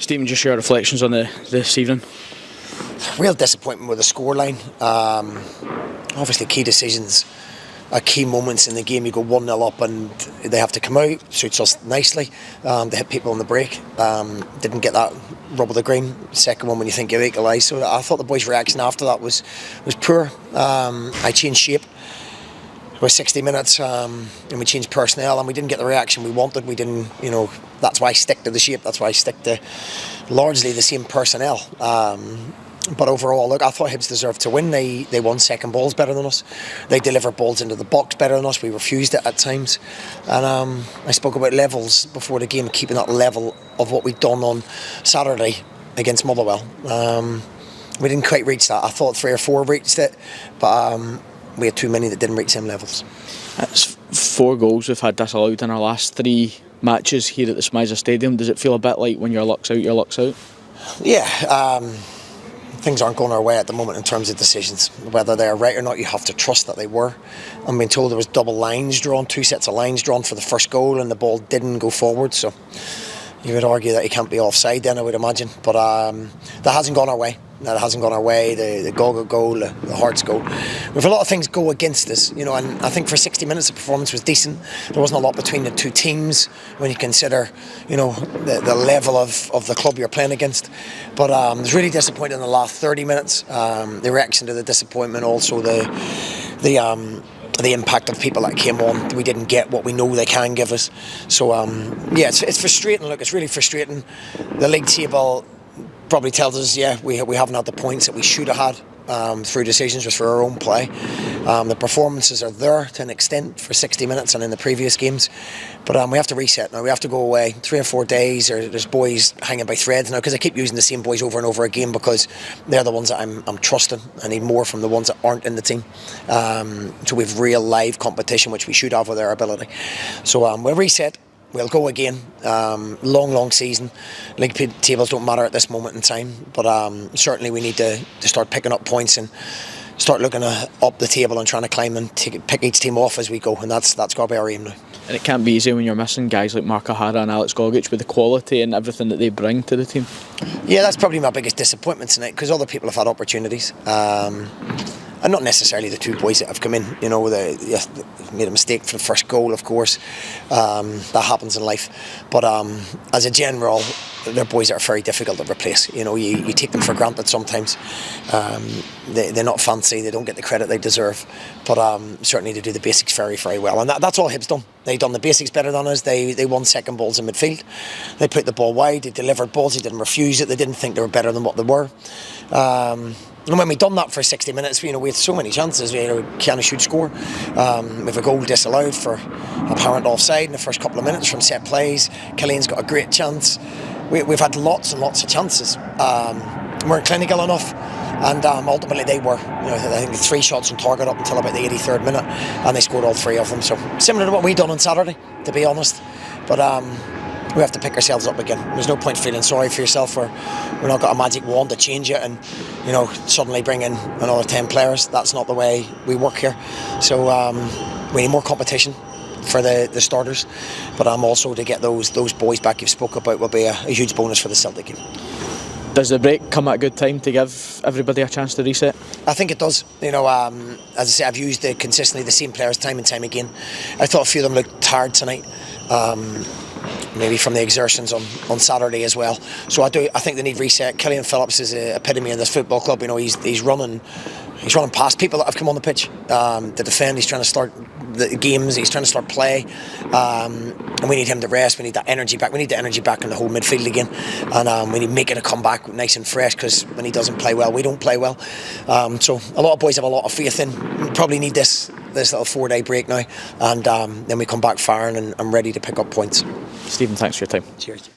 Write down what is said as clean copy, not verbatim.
Stephen, just your reflections on this evening. Real disappointment with the scoreline. Obviously key decisions at key moments in the game. You go 1-0 up and they have to come out. Suits us nicely. They hit people on the break. Didn't get that rub of the green. Second one when you think you equalise. So I thought the boys' reaction after that was poor. I changed shape. It was 60 minutes and we changed personnel and we didn't get the reaction we wanted. We didn't, that's why I stick to the shape. That's why I stick to largely the same personnel. But overall, look, I thought Hibs deserved to win. They won second balls better than us. They delivered balls into the box better than us. We refused it at times. And I spoke about levels before the game, keeping that level of what we'd done on Saturday against Motherwell. We didn't quite reach that. I thought 3 or 4 reached it, but we had too many that didn't reach them levels. That's 4 goals we've had disallowed in our last 3 matches here at the Smizer Stadium. Does it feel a bit like when your luck's out, your luck's out? Yeah. Things aren't going our way at the moment in terms of decisions. Whether they're right or not, you have to trust that they were. I'm being told there was double lines drawn, 2 sets of lines drawn for the first goal, and the ball didn't go forward. So you would argue that he can't be offside then, I would imagine. But that hasn't gone our way. That hasn't gone our way. The Gogo goal, the Hearts goal. We've a lot of things go against us, and I think for 60 minutes the performance was decent. There wasn't a lot between the 2 teams when you consider, the level of the club you're playing against. But I was really disappointed in the last 30 minutes. The reaction to the disappointment, also the impact of people that came on. We didn't get what we know they can give us. So it's frustrating. Look, it's really frustrating. The league table probably tells us, we haven't had the points that we should have had through decisions just for our own play. The performances are there to an extent for 60 minutes and in the previous games, but we have to reset now. We have to go away 3 or 4 days, or there's boys hanging by threads now, because I keep using the same boys over and over again because they're the ones that I'm trusting. I need more from the ones that aren't in the team. So we've real live competition, which we should have with our ability. So we'll reset. We'll go again. Long season. League tables don't matter at this moment in time, but certainly we need to start picking up points and start looking up the table and trying to climb and pick each team off as we go, and that's got to be our aim now. And it can't be easy when you're missing guys like Mark O'Hara and Alex Gogic with the quality and everything that they bring to the team. Yeah, that's probably my biggest disappointment tonight, because other people have had opportunities. And not necessarily the 2 boys that have come in. They made a mistake for the first goal, of course. That happens in life. But as a general, they're boys that are very difficult to replace. You take them for granted sometimes. They're not fancy. They don't get the credit they deserve. But certainly they do the basics very, very well. And that's all Hibs done. They've done the basics better than us. They won second balls in midfield. They put the ball wide. They delivered balls. They didn't refuse it. They didn't think they were better than what they were. And when we've done that for 60 minutes, we had so many chances. Kiana should score. We have a goal disallowed for apparent offside in the first couple of minutes from set plays. Killian's got a great chance. We've had lots and lots of chances. We weren't clinical enough, and ultimately they were. I think 3 shots on target up until about the 83rd minute, and they scored all 3 of them. So similar to what we done on Saturday, to be honest. But we have to pick ourselves up again. There's no point feeling sorry for yourself. We're not got a magic wand to change it and suddenly bring in another 10 players. That's not the way we work here. So we need more competition for the starters, but also to get those boys back you've spoke about will be a huge bonus for the Celtic game. Does the break come at a good time to give everybody a chance to reset? I think it does. As I say, I've used consistently the same players time and time again. I thought a few of them looked tired tonight. Maybe from the exertions on Saturday as well. So I think they need reset. Killian Phillips is an epitome in this football club. He's running past people that have come on the pitch to defend. He's trying to start the games. He's trying to start play. And we need him to rest. We need that energy back. We need the energy back in the whole midfield again. And we need to make it a comeback nice and fresh, because when he doesn't play well, we don't play well. So a lot of boys have a lot of faith in. We probably need this little 4-day break now, and then we come back firing and ready to pick up points. Stephen, thanks for your time. Cheers.